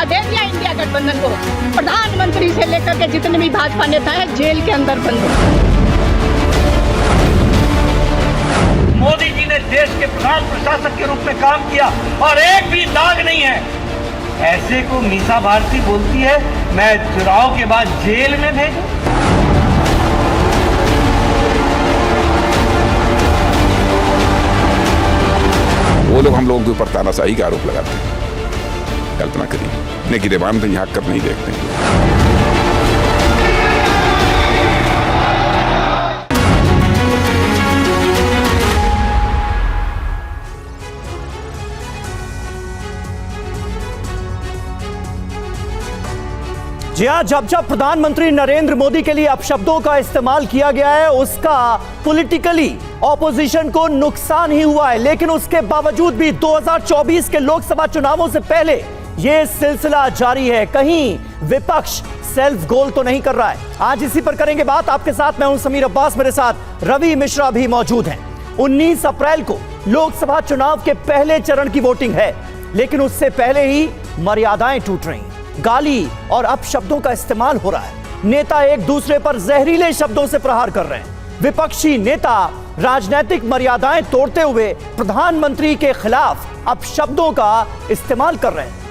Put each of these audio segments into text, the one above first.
मौका दे दिया इंडिया गठबंधन को। प्रधानमंत्री से लेकर के जितने भी भाजपा नेता हैं जेल के अंदर बंद हो। मोदी जी ने देश के प्रधान प्रशासक के रूप में काम किया और एक भी दाग नहीं है। ऐसे को मीसा भारती बोलती है मैं चुनाव के बाद जेल में भेजूं। वो लोग हम लोगों के ऊपर तानाशाही का आरोप लगाते हैं। कल्पना करिए, अपने गिरेबान तो यहाँ कर नहीं देखते। जी हाँ, जब जब प्रधानमंत्री नरेंद्र मोदी के लिए अपशब्दों का इस्तेमाल किया गया है उसका पॉलिटिकली ऑपोजिशन को नुकसान ही हुआ है, लेकिन उसके बावजूद भी 2024 के लोकसभा चुनावों से पहले यह सिलसिला जारी है। कहीं विपक्ष सेल्फ गोल तो नहीं कर रहा है। आज इसी पर करेंगे बात। आपके साथ मैं हूं समीर अब्बास, मेरे साथ रवि मिश्रा भी मौजूद हैं। 19 अप्रैल को लोकसभा चुनाव के पहले चरण की वोटिंग है, लेकिन उससे पहले ही मर्यादाएं टूट रही, गाली और अपशब्दों का इस्तेमाल हो रहा है। नेता एक दूसरे पर जहरीले शब्दों से प्रहार कर रहे हैं। विपक्षी नेता राजनीतिक मर्यादाएं तोड़ते हुए प्रधानमंत्री के खिलाफ अपशब्दों का इस्तेमाल कर रहे हैं।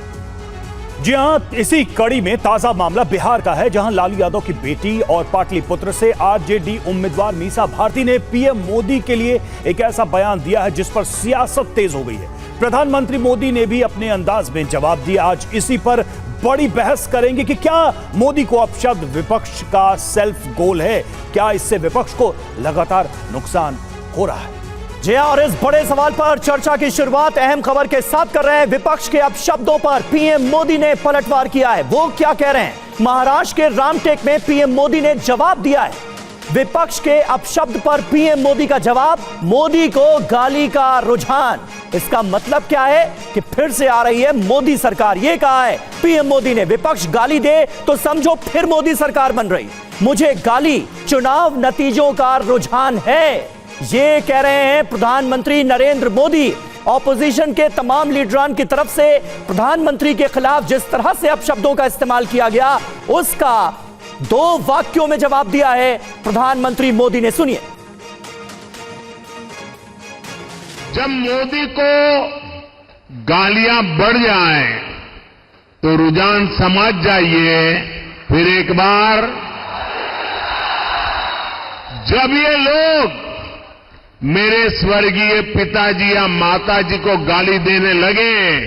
जी हां, इसी कड़ी में ताजा मामला बिहार का है, जहां लालू यादव की बेटी और पाटलिपुत्र से आरजेडी उम्मीदवार मीसा भारती ने पीएम मोदी के लिए एक ऐसा बयान दिया है जिस पर सियासत तेज हो गई है। प्रधानमंत्री मोदी ने भी अपने अंदाज में जवाब दिया। आज इसी पर बड़ी बहस करेंगे कि क्या मोदी को अपशब्द विपक्ष का सेल्फ गोल है, क्या इससे विपक्ष को लगातार नुकसान हो रहा है। जी और इस बड़े सवाल पर चर्चा की शुरुआत अहम खबर के साथ कर रहे हैं। विपक्ष के अपशब्दों पर पीएम मोदी ने पलटवार किया है। वो क्या कह रहे हैं? महाराष्ट्र के रामटेक में पीएम मोदी ने जवाब दिया है। विपक्ष के अपशब्द पर पीएम मोदी का जवाब, मोदी को गाली का रुझान। इसका मतलब क्या है कि फिर से आ रही है मोदी सरकार। यह कहा है पीएम मोदी ने, विपक्ष गाली दे तो समझो फिर मोदी सरकार बन रही। मुझे गाली चुनाव नतीजों का रुझान है, ये कह रहे हैं प्रधानमंत्री नरेंद्र मोदी। ऑपोजिशन के तमाम लीडरान की तरफ से प्रधानमंत्री के खिलाफ जिस तरह से अपशब्दों का इस्तेमाल किया गया, उसका 2 वाक्यों में जवाब दिया है प्रधानमंत्री मोदी ने। सुनिए। जब मोदी को गालियां बढ़ जाए तो रुझान समझ जाइए फिर एक बार। जब ये लोग मेरे स्वर्गीय पिताजी या माताजी को गाली देने लगे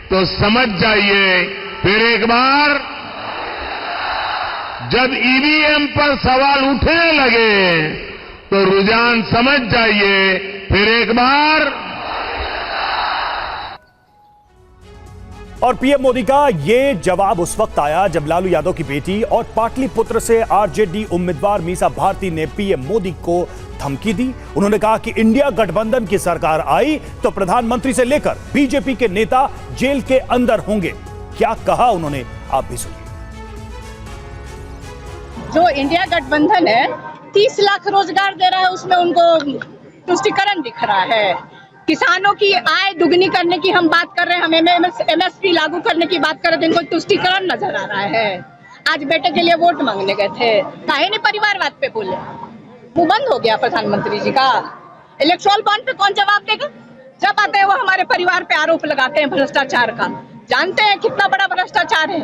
तो समझ जाइए फिर एक बार। जब ईवीएम पर सवाल उठने लगे तो रुझान समझ जाइए फिर एक बार। और पीएम मोदी का यह जवाब उस वक्त आया जब लालू यादव की बेटी और पाटलिपुत्र से आरजेडी उम्मीदवार मीसा भारती ने पीएम मोदी को धमकी दी। उन्होंने कहा कि इंडिया गठबंधन की सरकार आई तो प्रधानमंत्री से लेकर बीजेपी के नेता जेल के अंदर होंगे। क्या कहा उन्होंने, आप भी सुनिए। जो इंडिया गठबंधन है 30 लाख रोजगार दे रहा है, उसमें उनको तुष्टिकरण दिख रहा है। किसानों की आय दुगनी करने की हम बात कर रहे हैं, हम एमएसपी लागू करने की बात कर रहे थे, इनको तुष्टिकरण नजर आ रहा है। आज बेटे के लिए वोट मांगने गए थे, काहे नहीं परिवारवाद पे बोले? मुंह बंद हो गया प्रधानमंत्री जी का। इलेक्ट्रोल बॉन्ड पे कौन जवाब देगा? जब आते हैं वो हमारे परिवार पे आरोप लगाते हैं भ्रष्टाचार का। जानते हैं कितना बड़ा भ्रष्टाचार है।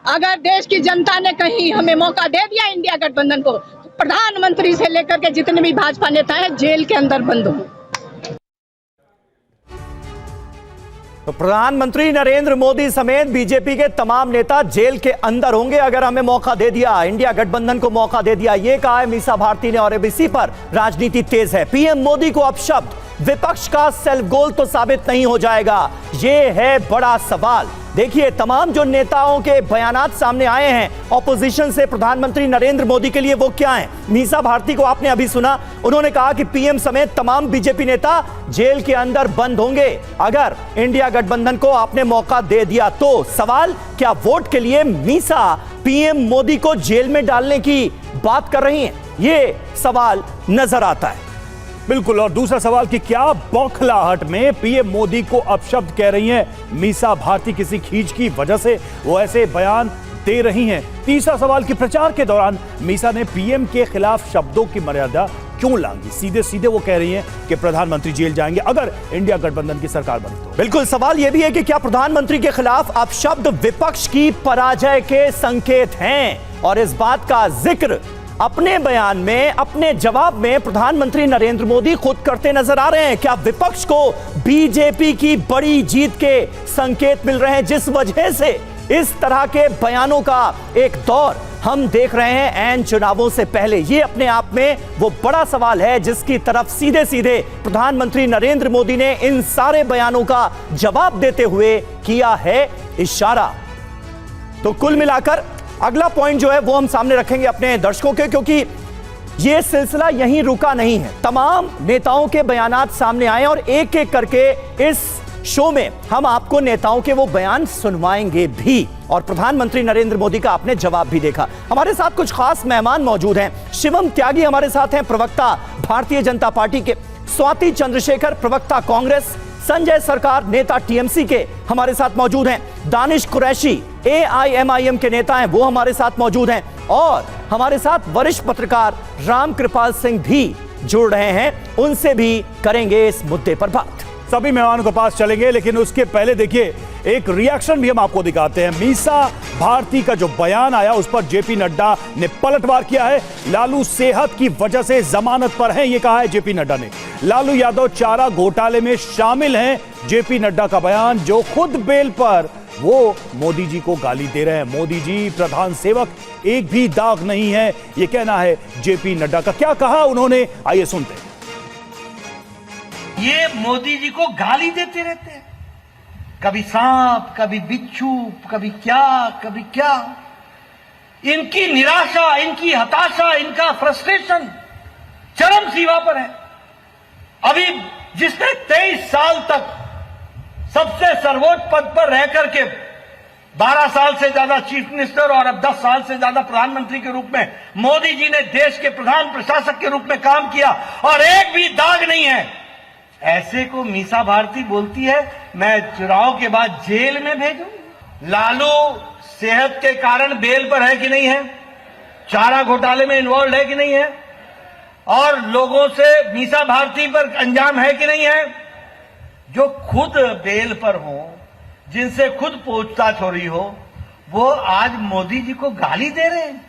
अगर देश की जनता ने कहीं हमें मौका दे दिया इंडिया गठबंधन को, तो प्रधानमंत्री से लेकर के जितने भी भाजपा नेता हैं जेल के अंदर बंद हो। तो प्रधानमंत्री नरेंद्र मोदी समेत बीजेपी के तमाम नेता जेल के अंदर होंगे अगर हमें मौका दे दिया, इंडिया गठबंधन को मौका दे दिया। यह कहा है मीसा भारती ने। और एबीसी पर राजनीति तेज है। पीएम मोदी को अपशब्द विपक्ष का सेल्फ गोल तो साबित नहीं हो जाएगा, यह है बड़ा सवाल। देखिए तमाम जो नेताओं के बयानात सामने आए हैं ऑपोजिशन से प्रधानमंत्री नरेंद्र मोदी के लिए, वो क्या हैं? मीसा भारती को आपने अभी सुना, उन्होंने कहा कि पीएम समेत तमाम बीजेपी नेता जेल के अंदर बंद होंगे अगर इंडिया गठबंधन को आपने मौका दे दिया तो। सवाल, क्या वोट के लिए मीसा पीएम मोदी को जेल में डालने की बात कर रही हैं? ये सवाल नजर आता है। बिल्कुल। और दूसरा सवाल कि क्या बौखलाहट में पीएम मोदी को अपशब्द कह रही हैं मीसा भारती? किसी खींच की वजह से वो ऐसे बयान दे रही हैं? तीसरा सवाल कि प्रचार के दौरान मीसा ने पीएम के खिलाफ शब्दों की मर्यादा क्यों लांघी? सीधे सीधे वो कह रही हैं कि प्रधानमंत्री जेल जाएंगे अगर इंडिया गठबंधन की सरकार बनी तो। बिल्कुल, सवाल यह भी है कि क्या प्रधानमंत्री के खिलाफ अपशब्द विपक्ष की पराजय के संकेत हैं? और इस बात का जिक्र अपने बयान में, अपने जवाब में प्रधानमंत्री नरेंद्र मोदी खुद करते नजर आ रहे हैं। क्या विपक्ष को बीजेपी की बड़ी जीत के संकेत मिल रहे हैं, जिस वजह से इस तरह के बयानों का एक दौर हम देख रहे हैं ऐन चुनावों से पहले? ये अपने आप में वो बड़ा सवाल है जिसकी तरफ सीधे सीधे प्रधानमंत्री नरेंद्र मोदी ने इन सारे बयानों का जवाब देते हुए किया है इशारा। तो कुल मिलाकर अगला पॉइंट जो है वो हम सामने रखेंगे अपने दर्शकों के, क्योंकि ये सिलसिला यहीं रुका नहीं है। तमाम नेताओं के बयानात सामने आए और एक एक करके इस शो में हम आपको नेताओं के वो बयान सुनवाएंगे भी। और प्रधानमंत्री नरेंद्र मोदी का आपने जवाब भी देखा। हमारे साथ कुछ खास मेहमान मौजूद हैं। शिवम त्यागी हमारे साथ हैं, प्रवक्ता भारतीय जनता पार्टी के। स्वाति चंद्रशेखर, प्रवक्ता कांग्रेस। संजय सरकार, नेता टीएमसी के, हमारे साथ मौजूद हैं। दानिश कुरैशी, एआईएमआईएम के नेता हैं, वो हमारे साथ मौजूद हैं। और हमारे साथ वरिष्ठ पत्रकार रामकृपाल सिंह भी जुड़ रहे हैं, उनसे भी करेंगे इस मुद्दे पर बात। सभी मेहमानों के पास चलेंगे, लेकिन उसके पहले देखिए एक रिएक्शन भी हम आपको दिखाते हैं। मीसा भारती का जो बयान आया उस पर जेपी नड्डा ने पलटवार किया है। लालू सेहत की वजह से जमानत पर हैं, ये कहा है जेपी नड्डा ने। लालू यादव चारा घोटाले में शामिल हैं, जेपी नड्डा का बयान। जो खुद बेल पर, वो मोदी जी को गाली दे रहे हैं। मोदी जी प्रधान सेवक, एक भी दाग नहीं है, ये कहना है जेपी नड्डा का। क्या कहा उन्होंने, आइए सुनते हैं। ये मोदी जी को गाली देते रहते हैं, कभी सांप, कभी बिच्छू, कभी क्या। इनकी निराशा, इनकी हताशा, इनका फ्रस्ट्रेशन चरम सीमा पर है। अभी जिसने 23 साल तक सबसे सर्वोच्च पद पर रह करके 12 साल से ज्यादा चीफ मिनिस्टर और अब 10 साल से ज्यादा प्रधानमंत्री के रूप में मोदी जी ने देश के प्रधान प्रशासक के रूप में काम किया और एक भी दाग नहीं है, ऐसे को मीसा भारती बोलती है मैं चुनाव के बाद जेल में भेजूं। लालू सेहत के कारण बेल पर है कि नहीं है, चारा घोटाले में इन्वॉल्व है कि नहीं है, और लोगों से मीसा भारती पर अंजाम है कि नहीं है। जो खुद बेल पर हो, जिनसे खुद पूछताछ हो रही हो, वो आज मोदी जी को गाली दे रहे हैं।